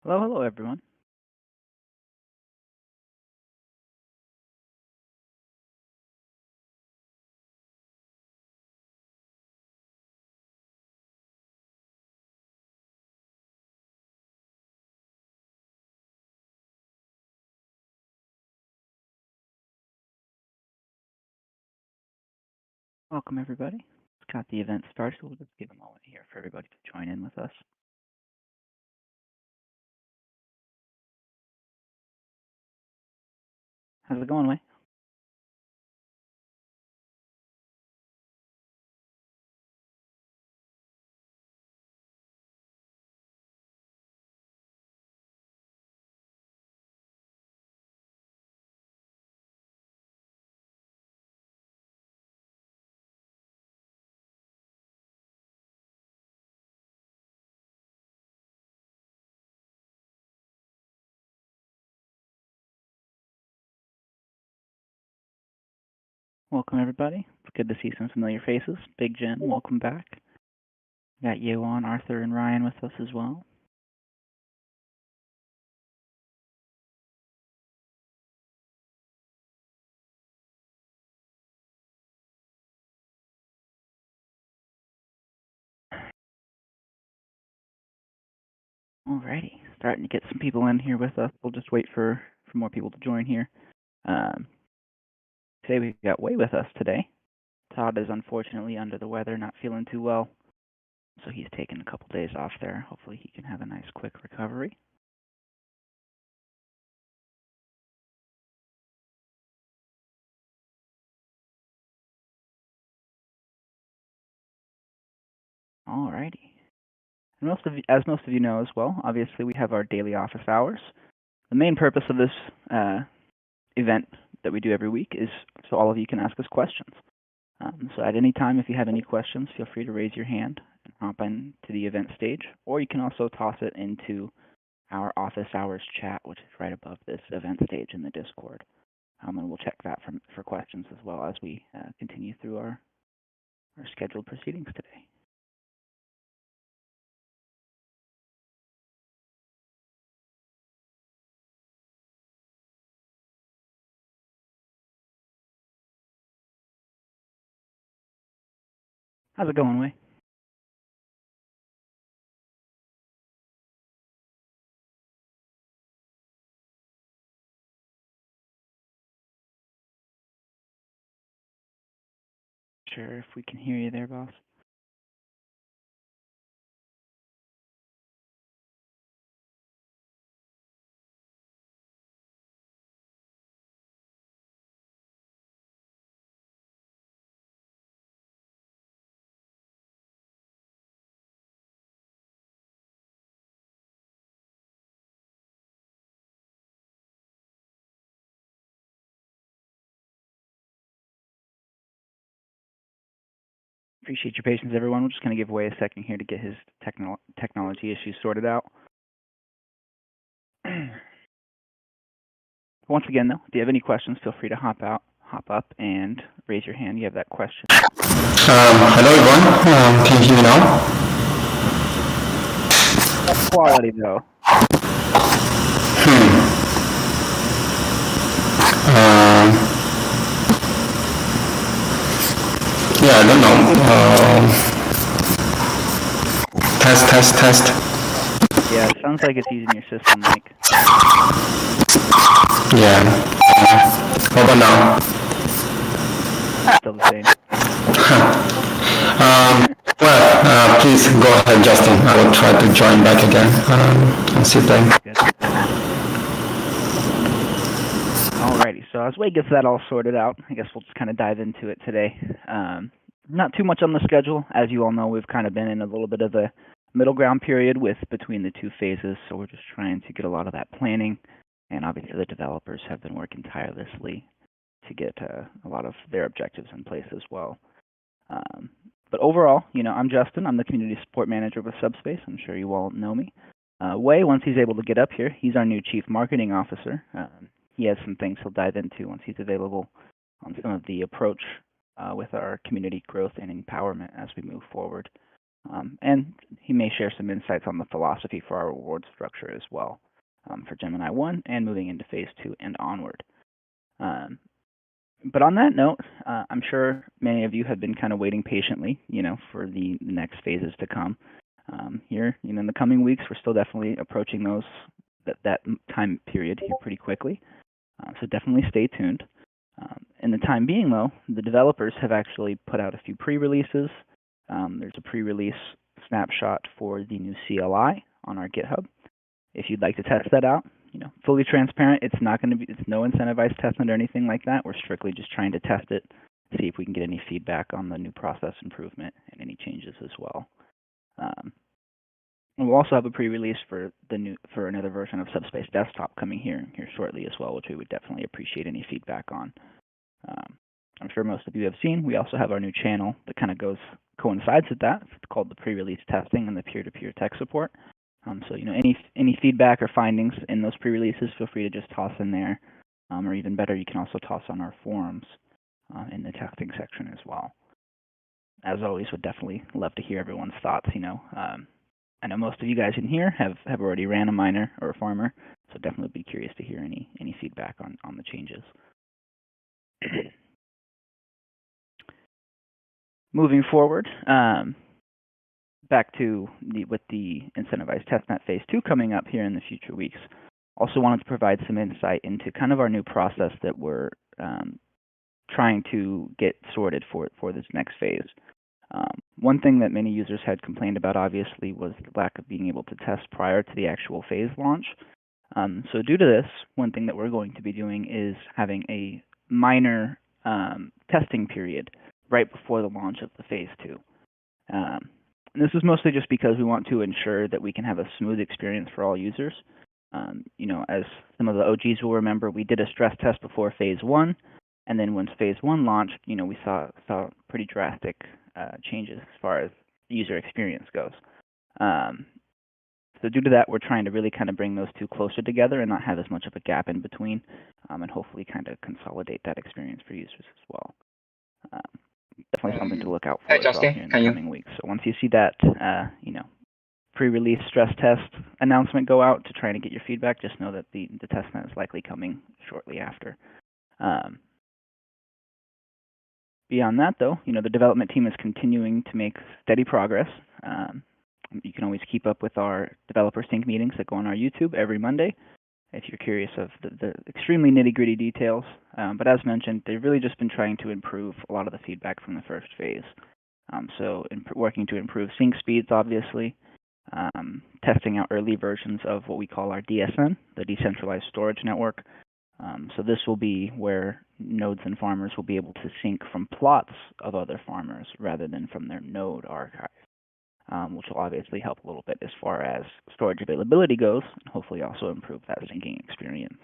Hello everyone. Welcome everybody. Let's got the event started. We'll just give a moment here for everybody to join in with us. How's it going, Wei? Welcome everybody. It's good to see some familiar faces. Big Jen, welcome back. Got Yoan, Arthur, and Ryan with us as well. Alrighty, starting to get some people in here with us. We'll just wait for more people to join here. Today we've got Wei with us today. Todd is unfortunately under the weather, not feeling too well, so he's taking a couple days off there. Hopefully he can have a nice quick recovery. Alrighty. As most of you know as well, obviously we have our daily office hours. The main purpose of this event that we do every week is so all of you can ask us questions. So at any time, if you have any questions, feel free to raise your hand and hop into the event stage, or you can also toss it into our office hours chat, which is right above this event stage in the Discord. And we'll check that for questions as well as we continue through our scheduled proceedings today. How's it going, Wei? Sure, if we can hear you there, boss. Appreciate your patience, everyone. We're just going to give Wei a second here to get his technology issues sorted out. Once again, though, if you have any questions, feel free to hop up, and raise your hand. You have that question. Hello, everyone. Can you hear me now? Quality, though. Yeah, I don't know. Test. Yeah, it sounds like it's using your system mic. Yeah. How about now? Still the same. Well, please go ahead, Justin. I will try to join back again and see playing. Alrighty, so as Wei gets that all sorted out, I guess we'll just kind of dive into it today. Not too much on the schedule. As you all know, we've kind of been in a little bit of a middle ground period between the two phases, so we're just trying to get a lot of that planning, and obviously the developers have been working tirelessly to get a lot of their objectives in place as well. But overall, I'm Justin. I'm the community support manager with Subspace. I'm sure you all know me. Wei, once he's able to get up here, he's our new chief marketing officer. He has some things he'll dive into once he's available on some of the approach with our community growth and empowerment as we move forward. And he may share some insights on the philosophy for our reward structure as well, for Gemini 1 and moving into phase 2 and onward. But on that note, I'm sure many of you have been kind of waiting patiently, for the next phases to come. Here, in the coming weeks, we're still definitely approaching that time period here pretty quickly. So definitely stay tuned. In the time being, though, the developers have actually put out a few pre-releases. There's a pre-release snapshot for the new CLI on our GitHub. If you'd like to test that out, fully transparent, it's no incentivized testnet or anything like that. We're strictly just trying to test it, see if we can get any feedback on the new process improvement and any changes as well. And we'll also have a pre-release for another version of Subspace Desktop coming here shortly as well, which we would definitely appreciate any feedback on. I'm sure most of you have seen. We also have our new channel that kind of coincides with that. It's called the pre-release testing and the peer-to-peer tech support. So any feedback or findings in those pre-releases, feel free to just toss in there, or even better, you can also toss on our forums in the testing section as well. As always, would definitely love to hear everyone's thoughts. I know most of you guys in here have already ran a miner or a farmer, so definitely be curious to hear any feedback on the changes. Moving forward, back to with the incentivized testnet phase 2 coming up here in the future weeks. Also wanted to provide some insight into kind of our new process that we're trying to get sorted for this next phase. One thing that many users had complained about, obviously, was the lack of being able to test prior to the actual phase launch. So due to this, one thing that we're going to be doing is having a minor testing period right before the launch of the phase 2. And this is mostly just because we want to ensure that we can have a smooth experience for all users. As some of the OGs will remember, we did a stress test before phase 1, and then once phase 1 launched, we saw pretty drastic changes as far as the user experience goes. So due to that, we're trying to really kind of bring those two closer together and not have as much of a gap in between, and hopefully kind of consolidate that experience for users as well. Definitely something to look out for as well here in the coming weeks. So once you see that, pre-release stress test announcement go out to try to get your feedback, just know that the testnet is likely coming shortly after. Beyond that, though, the development team is continuing to make steady progress. You can always keep up with our developer sync meetings that go on our YouTube every Monday if you're curious of the extremely nitty-gritty details. But as mentioned, they've really just been trying to improve a lot of the feedback from the first phase. So working to improve sync speeds, obviously, testing out early versions of what we call our DSN, the Decentralized Storage Network. So this will be where nodes and farmers will be able to sync from plots of other farmers rather than from their node archive, which will obviously help a little bit as far as storage availability goes, and hopefully also improve that syncing experience.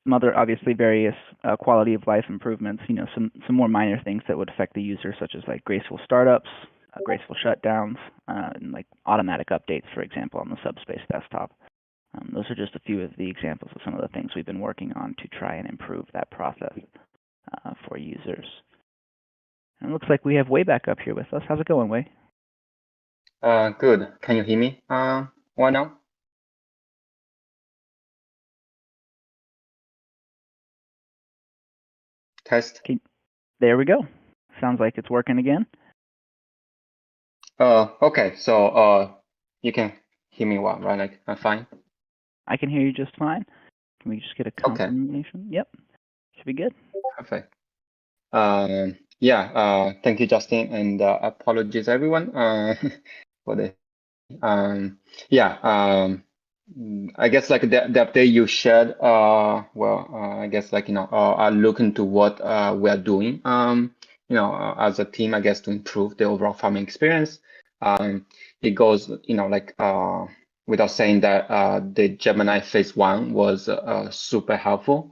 Some other, obviously, various quality of life improvements, some more minor things that would affect the user, such as like graceful startups, graceful shutdowns, and like automatic updates, for example, on the Subspace desktop. Those are just a few of the examples of some of the things we've been working on to try and improve that process for users. And it looks like we have Wei back up here with us. How's it going, Wei? Good. Can you hear me right now? Test. There we go. Sounds like it's working again. Okay. So you can hear me well, right? Like, I'm fine. I can hear you just fine. Can we just get a confirmation? Okay. Yep. Should be good. Perfect. Yeah. Thank you, Justin, and apologies everyone for the. I guess like the update you shared. I guess like are looking to what we are doing. As a team, I guess to improve the overall farming experience. It goes, like without saying that the Gemini phase 1 was super helpful.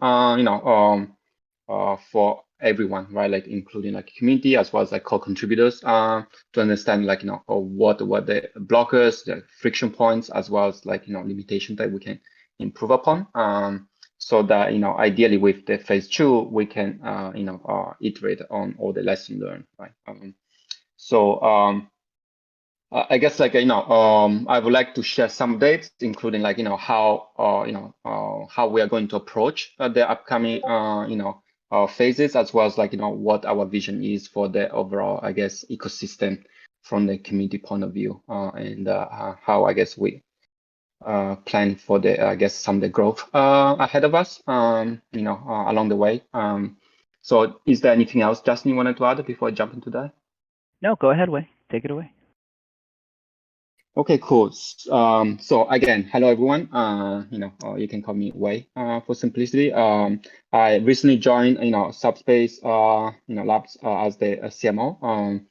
For everyone, right? Like including like community as well as like co-contributors to understand like what the blockers, the friction points, as well as like limitations that we can improve upon. so that ideally with the phase 2 we can iterate on all the lessons learned, right? So I guess I would like to share some dates, including how we are going to approach the upcoming phases, as well as what our vision is for the overall, I guess, ecosystem from the community point of view, and how I guess we plan for the I guess some of the growth ahead of us, along the way. So is there anything else, Justin, you wanted to add before I jump into that? No, go ahead, Wei. Take it away. Okay, cool. So again, hello everyone. You can call me Wei for simplicity. I recently joined Subspace labs as the CMO.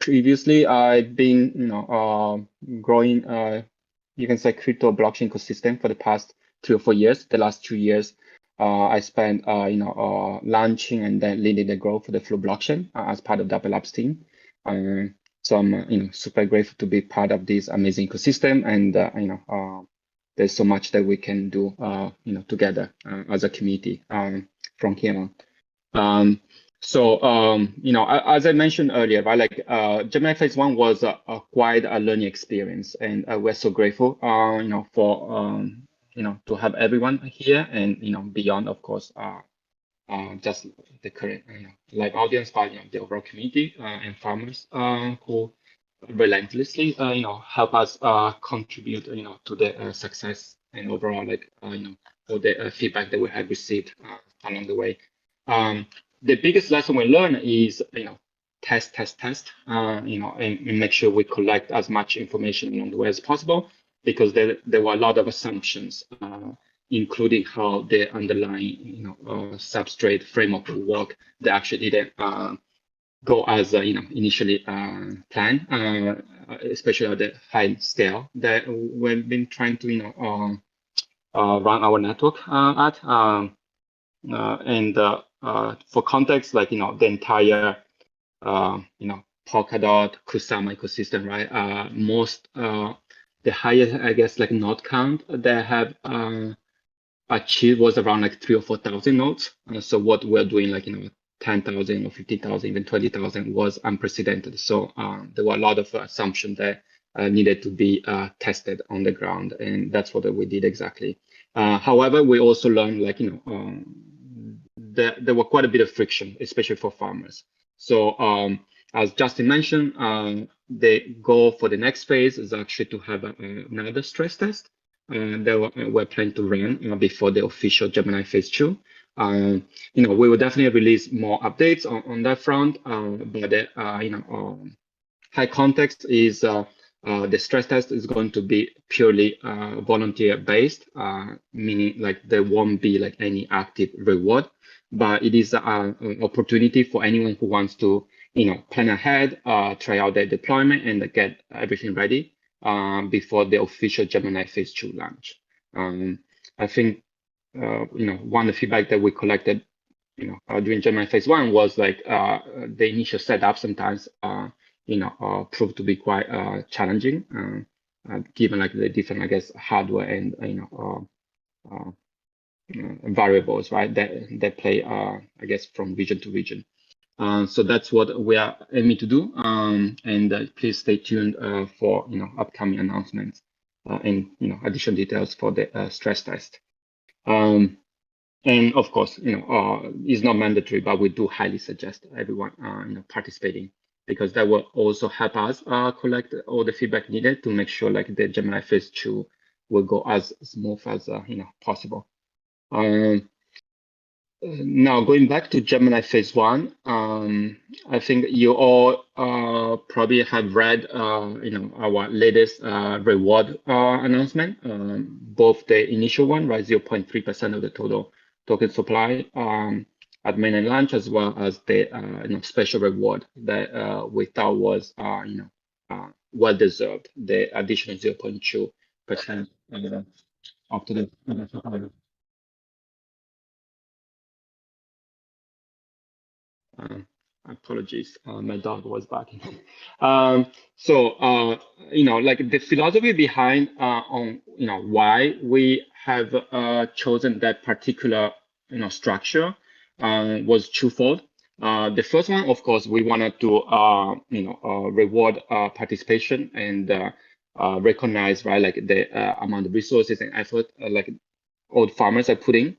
Previously I've been growing you can say crypto blockchain ecosystem for the past 3 or 4 years. The last 2 years I spent launching and then leading the growth for the Flow blockchain as part of the Dapper Labs team. So I'm super grateful to be part of this amazing ecosystem, and there's so much that we can do together as a community from here on. As I mentioned earlier, right, Gemini Phase 1 was quite a learning experience, and we're so grateful for to have everyone here and beyond, of course, just the current audience, but the overall community and farmers who relentlessly help us contribute to the success and overall all the feedback that we have received along the way. The biggest lesson we learn is test, and make sure we collect as much information along the way as possible, because there were a lot of assumptions, including how the underlying substrate framework will work that actually didn't go as initially planned, especially at the high scale that we've been trying to run our network at. For context, the entire Polkadot Kusama ecosystem, right? The highest, I guess, node count they have achieved was around 3,000 or 4,000 nodes. So what we're doing, 10,000 or 50,000, even 20,000 was unprecedented. So there were a lot of assumptions that needed to be tested on the ground, and that's what we did exactly. However, we also learned there were quite a bit of friction, especially for farmers. So as Justin mentioned, the goal for the next phase is actually to have another stress test that we're planning to run before the official Gemini Phase 2. We will definitely release more updates on that front. But the high context is the stress test is going to be purely volunteer based, meaning there won't be any active reward, but it is an opportunity for anyone who wants to plan ahead, try out their deployment, and get everything ready before the official Gemini Phase 2 launch. I think one of the feedback that we collected during Gemini Phase 1 was the initial setup sometimes proved to be quite challenging, given the different, I guess, hardware and variables, right, that play, I guess, from region to region. So that's what we are aiming to do, and please stay tuned for upcoming announcements and additional details for the stress test. And of course, it's not mandatory, but we do highly suggest everyone participating, because that will also help us collect all the feedback needed to make sure the Gemini Phase 2 will go as smooth as possible. Now, going back to Gemini Phase 1, I think you all probably have read our latest reward announcement, both the initial one, right, 0.3% of the total token supply at mainnet launch, as well as the special reward that we thought was well deserved, the additional 0.2% after the Apologies, my dog was barking. Like the philosophy behind on why we have chosen that particular structure was twofold. The first one, of course, we wanted to reward participation and recognize, right, like the amount of resources and effort like all the farmers are putting.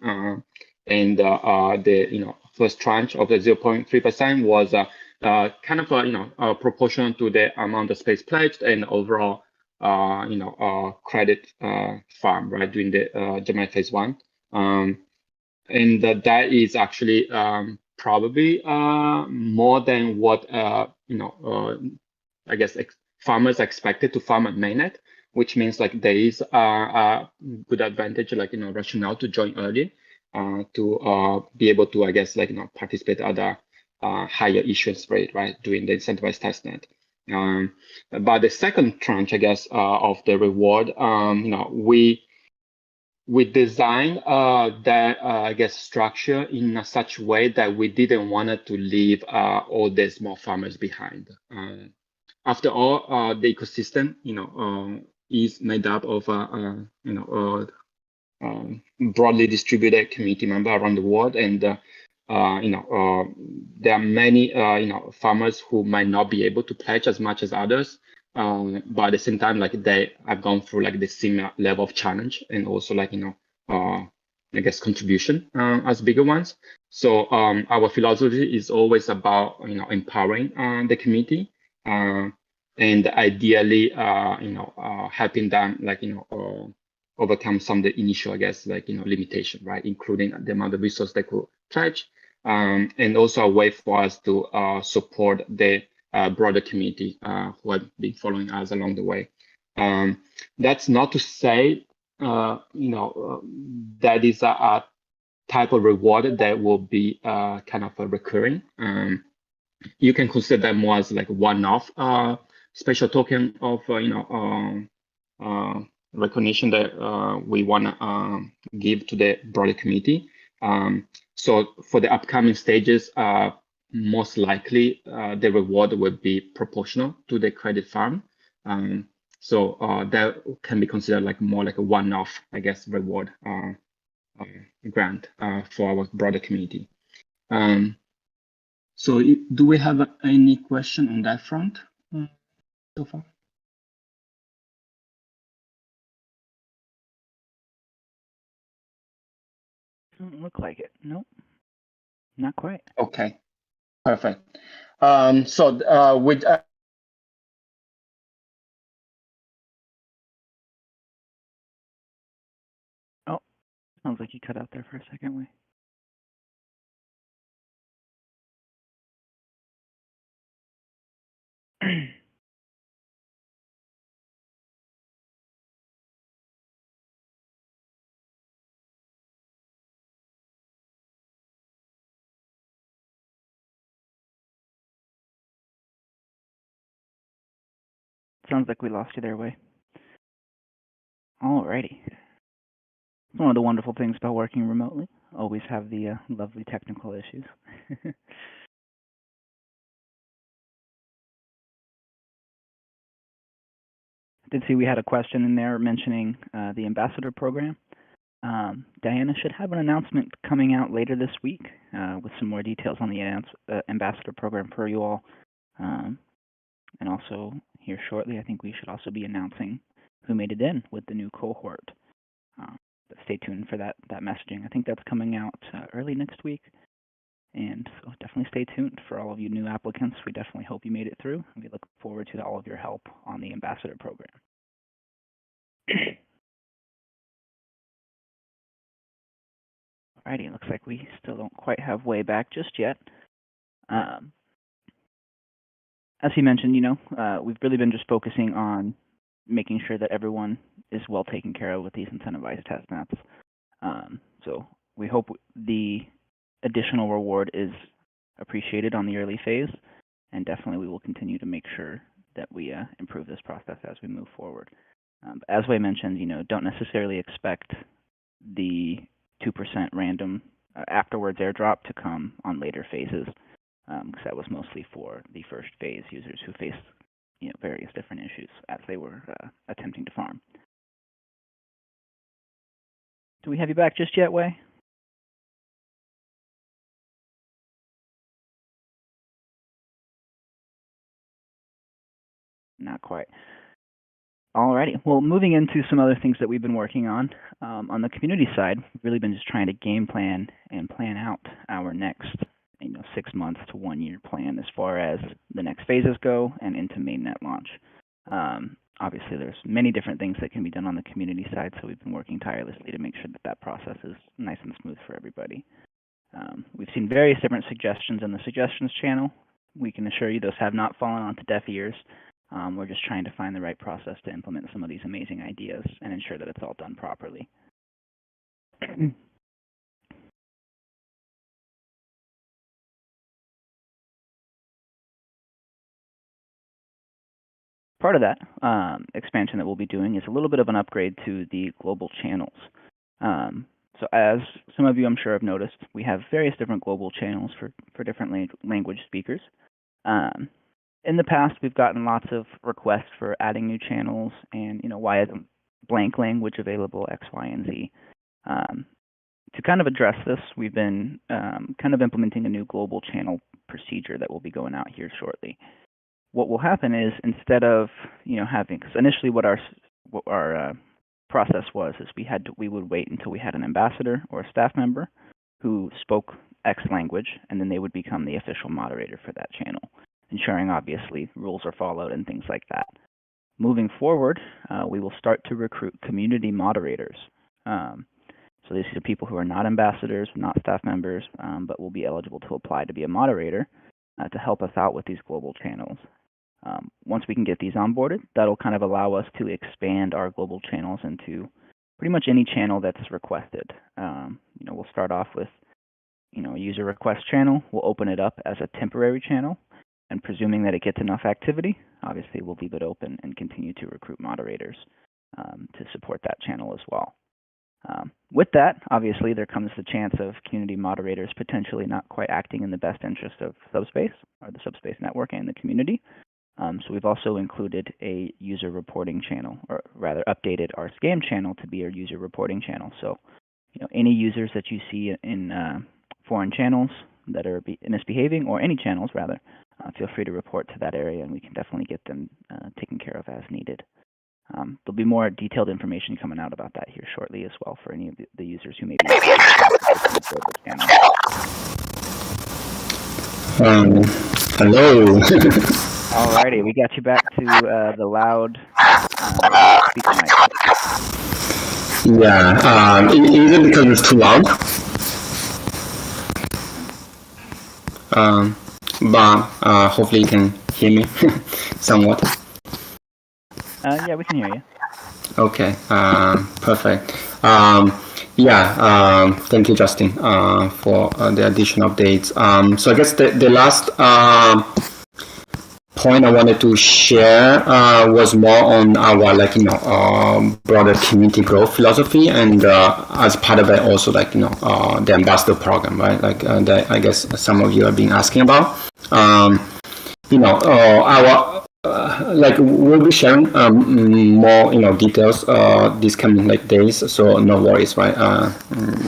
And the first tranche of the 0.3% was kind of proportional to the amount of space pledged and overall credit farm, right, during the Gemini phase 1. And that is actually probably more than what I guess farmers expected to farm at mainnet, which means like there is a good advantage, like rationale to join early, to be able to, I guess, like participate at a higher issuance rate, right, during the incentivized testnet. But the second tranche, I guess, of the reward, we designed that I guess structure in such a way that we didn't want it to leave all the small farmers behind. After all, the ecosystem is made up of broadly distributed community member around the world, and there are many farmers who might not be able to pledge as much as others. But at the same time, like they have gone through like the similar level of challenge and also like I guess contribution as bigger ones. So our philosophy is always about empowering the community and ideally helping them like overcome some of the initial, I guess, like limitation, right, including the amount of resource they could pledge, and also a way for us to support the broader community who have been following us along the way. That's not to say, that is a type of reward that will be kind of a recurring. You can consider that more as like one-off special token of recognition that we want to give to the broader community. So for the upcoming stages, most likely the reward will be proportional to the credit farm. So that can be considered like more like a one-off, I guess, reward grant for our broader community. So do we have any question on that front so far? Doesn't look like it. Nope, not quite. Okay, perfect. So with Oh, sounds like you cut out there for a second. Wait. Sounds like we lost you there, Wei. Alrighty. It's one of the wonderful things about working remotely. Always have the lovely technical issues. I did see we had a question in there mentioning the ambassador program. Diana should have an announcement coming out later this week with some more details on the ambassador program for you all. And also here shortly, I think we should also be announcing who made it in with the new cohort. Stay tuned for that messaging. I think that's coming out early next week. And so definitely stay tuned for all of you new applicants. We definitely hope you made it through. We look forward to all of your help on the ambassador program. Alrighty, looks like we still don't quite have Wei back just yet. As he mentioned, we've really been just focusing on making sure that everyone is well taken care of with these incentivized test nets. So we hope the additional reward is appreciated on the early phase, and definitely we will continue to make sure that we improve this process as we move forward. But as Wei mentioned, don't necessarily expect the 2% random afterwards airdrop to come on later phases. because that was mostly for the first phase users who faced various different issues as they were attempting to farm. Do we have you back just yet, Wei? Not quite. Alrighty. Well, moving into some other things that we've been working on the community side, we've really been just trying to game plan and plan out our next 6 months to 1 year plan as far as the next phases go and into mainnet launch. Obviously, there's many different things that can be done on the community side, so we've been working tirelessly to make sure that that process is nice and smooth for everybody. We've seen various different suggestions in the suggestions channel. We can assure you those have not fallen onto deaf ears. We're just trying to find the right process to implement some of these amazing ideas and ensure that it's all done properly. Part of that expansion that we'll be doing is a little bit of an upgrade to the global channels. So as some of you I'm sure have noticed, we have various different global channels for different language speakers. In the past, we've gotten lots of requests for adding new channels and, why isn't blank language available, X, Y, and Z. To kind of address this, we've been kind of implementing a new global channel procedure that will be going out here shortly. What will happen is instead of, having, because initially what our process was is we would wait until we had an ambassador or a staff member who spoke X language, and then they would become the official moderator for that channel, ensuring obviously rules are followed and things like that. Moving forward, we will start to recruit community moderators. So these are people who are not ambassadors, not staff members, but will be eligible to apply to be a moderator to help us out with these global channels. Once we can get these onboarded, that'll kind of allow us to expand our global channels into pretty much any channel that's requested. We'll start off with a user request channel. We'll open it up as a temporary channel, and presuming that it gets enough activity, obviously we'll leave it open and continue to recruit moderators to support that channel as well. With that, obviously, there comes the chance of community moderators potentially not quite acting in the best interest of Subspace or the Subspace network and the community. So we've also included a user reporting channel, or rather updated our scam channel to be our user reporting channel. So, any users that you see in foreign channels that are misbehaving, or any channels rather, feel free to report to that area, and we can definitely get them taken care of as needed. There'll be more detailed information coming out about that here shortly as well for any of the users who may be channel. Hello. Alrighty, we got you back to the loud speaker mic. Yeah, is it because it's too loud? But hopefully you can hear me somewhat. Yeah, we can hear you. Okay, perfect. Thank you, Justin, for the additional updates. So I guess the last point I wanted to share was more on our broader community growth philosophy, and as part of it also the ambassador program, right? That I guess some of you have been asking about. We'll be sharing more details these coming days, so no worries, right?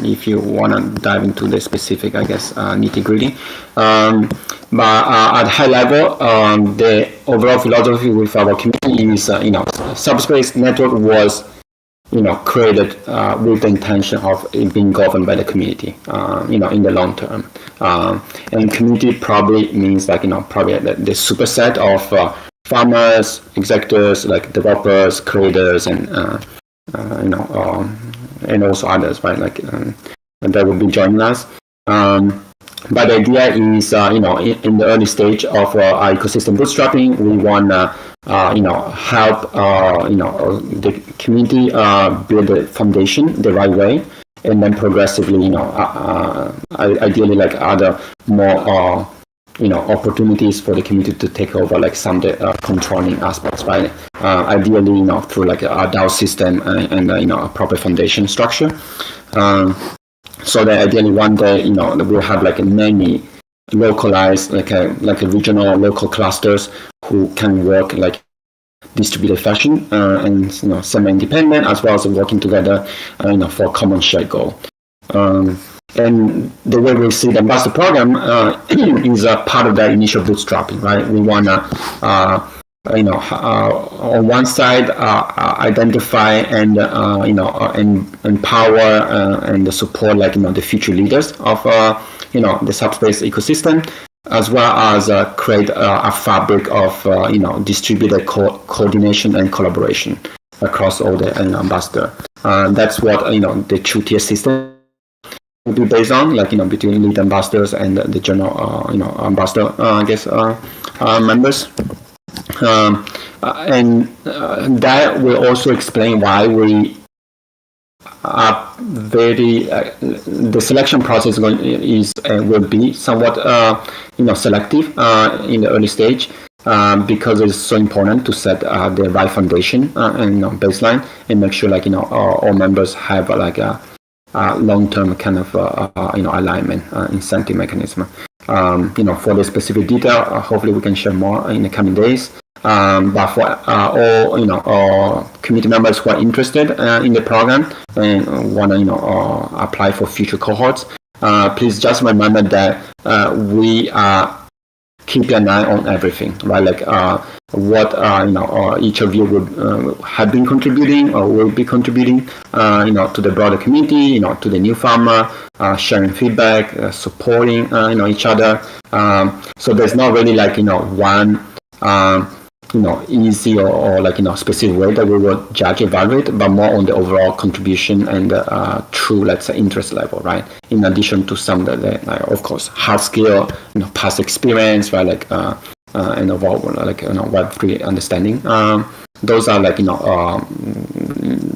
If you want to dive into the specific, I guess, nitty-gritty. But at high level, the overall philosophy with our community is, Subspace network was, created with the intention of it being governed by the community, in the long term. And community probably means probably the superset of farmers, executors, developers, creators, and and also others, right? That will be joining us. But the idea is, in the early stage of our ecosystem bootstrapping, we want to, help, the community build the foundation the right way, and then progressively, ideally, other more, opportunities for the community to take over, some of the controlling aspects, right? Ideally, through a DAO system and a proper foundation structure. So that ideally one day, we'll have many localized, like a regional local clusters who can work like distributed fashion and semi-independent, as well as working together for a common shared goal. And the way we see the ambassador program is a part of that initial bootstrapping, right? We want to on one side identify and and empower and support the future leaders of the Subspace ecosystem, as well as create a fabric of distributed coordination and collaboration across all the ambassador. That's what the two-tier system will be based on, between lead ambassadors and the general ambassador members. And that will also explain why we are very the selection process will be somewhat selective in the early stage, because it's so important to set the right foundation and baseline, and make sure all members have a long-term kind of alignment incentive mechanism. For the specific detail, hopefully we can share more in the coming days. But for all community members who are interested in the program and want to apply for future cohorts, please just remember that we are keeping an eye on everything, right? What each of you would have been contributing or will be contributing to the broader community, to the new farmer, sharing feedback, supporting each other. So there's not really one easy or specific way that we will judge, evaluate, but more on the overall contribution and true, let's say, interest level, right? In addition to some of the of course, hard skill, past experience, right? And overall, Web3 understanding. Those are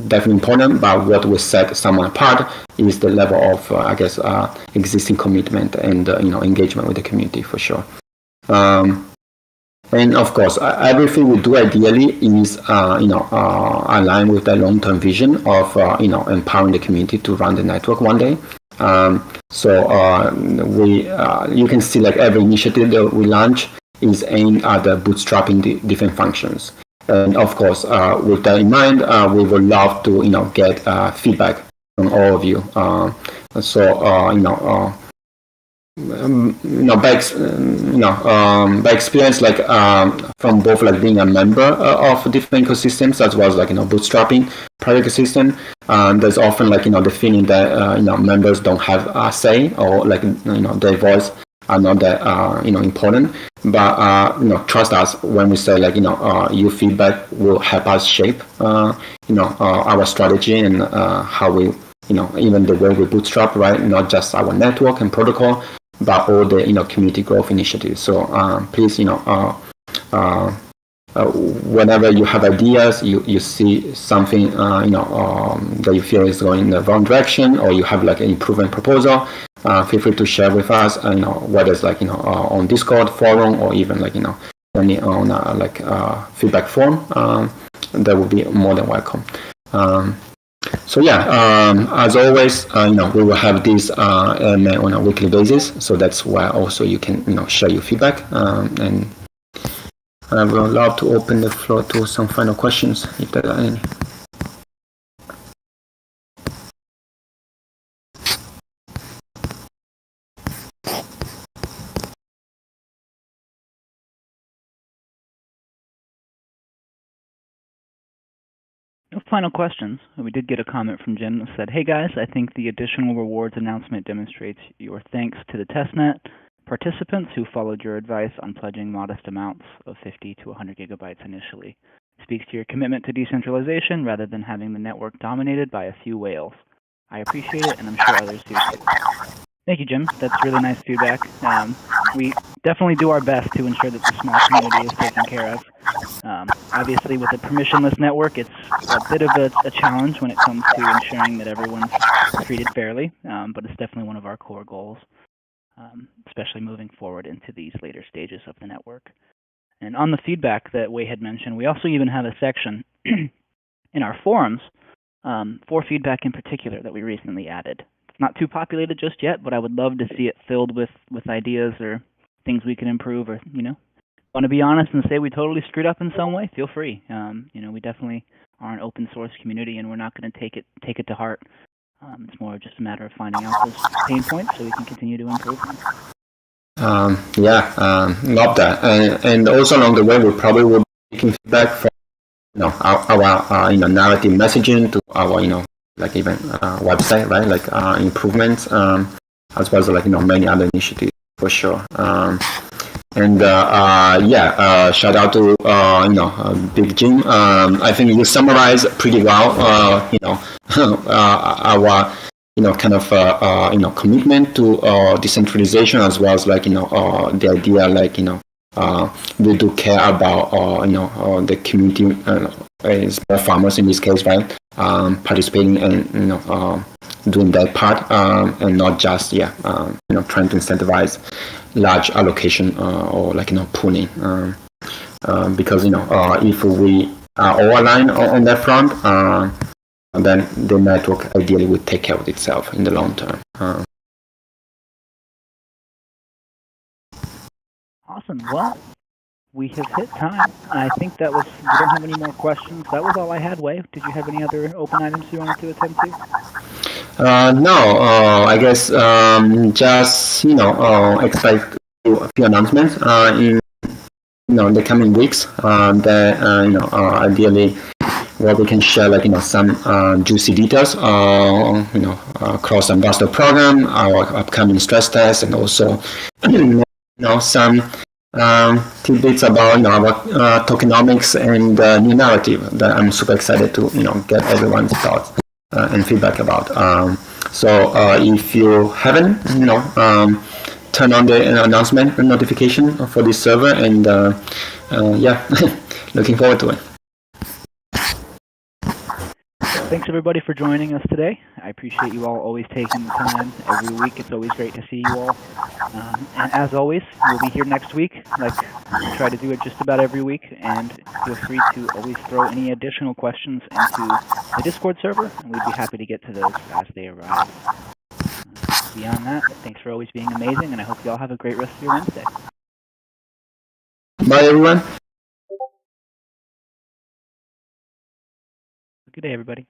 definitely important, but what will set someone apart is the level of, existing commitment and engagement with the community, for sure. And of course, everything we do ideally is aligned with the long-term vision of empowering the community to run the network one day. So you can see every initiative that we launch is aimed at bootstrapping different functions. And of course, with that in mind, we would love to get feedback from all of you. By experience, from both being a member of different ecosystems as well as bootstrapping private ecosystem, there's often the feeling that members don't have a say, or their voice are not that important. But trust us when we say your feedback will help us shape our strategy and how we even the way we bootstrap, right? Not just our network and protocol, but all the community growth initiatives. So please whenever you have ideas, you see something that you feel is going in the wrong direction, or you have an improvement proposal, feel free to share with us, whether it's on Discord forum, or even only on feedback form. That would be more than welcome. So yeah, as always, we will have this on a weekly basis. So that's why also you can share your feedback, and I would love to open the floor to some final questions if there are any. No final questions. We did get a comment from Jim that said, "Hey guys, I think the additional rewards announcement demonstrates your thanks to the testnet participants who followed your advice on pledging modest amounts of 50 to 100 gigabytes initially. It speaks to your commitment to decentralization rather than having the network dominated by a few whales. I appreciate it, and I'm sure others do too." Thank you, Jim. That's really nice feedback. We definitely do our best to ensure that the small community is taken care of. Obviously, with a permissionless network, it's a bit of a challenge when it comes to ensuring that everyone's treated fairly, but it's definitely one of our core goals, especially moving forward into these later stages of the network. And on the feedback that Wei had mentioned, we also even have a section in our forums for feedback in particular that we recently added. not too populated just yet, but I would love to see it filled with ideas or things we can improve, or want to be honest and say we totally screwed up in some way, feel free. We definitely are an open source community, and we're not going to take it to heart. It's more just a matter of finding out those pain points so we can continue to improve them. Love that. And also along the way, we probably will be taking feedback from our narrative messaging to our like even website, right? Like improvements, as well as many other initiatives for sure. Shout out to Big Jim. I think you summarized pretty well. Our kind of commitment to decentralization, as well as the idea we do care about the community, small farmers in this case, right? Participating and doing that part, and not just trying to incentivize large allocation or pooling, because if we are all aligned on that front, then the network ideally would take care of itself in the long term. Awesome. Well, we have hit time. I think we don't have any more questions. That was all I had, Wei. Did you have any other open items you wanted to attend to? No, I guess just expect a few announcements in the coming weeks. That ideally, where we can share some juicy details. Cross ambassador program, our upcoming stress test, and also some tidbits about our tokenomics and new narrative that I'm super excited to get everyone's thoughts and feedback about. So if you haven't turn on the announcement and notification for this server, and looking forward to it. Thanks everybody for joining us today. I appreciate you all always taking the time every week. It's always great to see you all. And as always, we'll be here next week, like we try to do it just about every week. And feel free to always throw any additional questions into the Discord server, and we'd be happy to get to those as they arise. Beyond that, thanks for always being amazing, and I hope you all have a great rest of your Wednesday. Bye, everyone. Good day, everybody.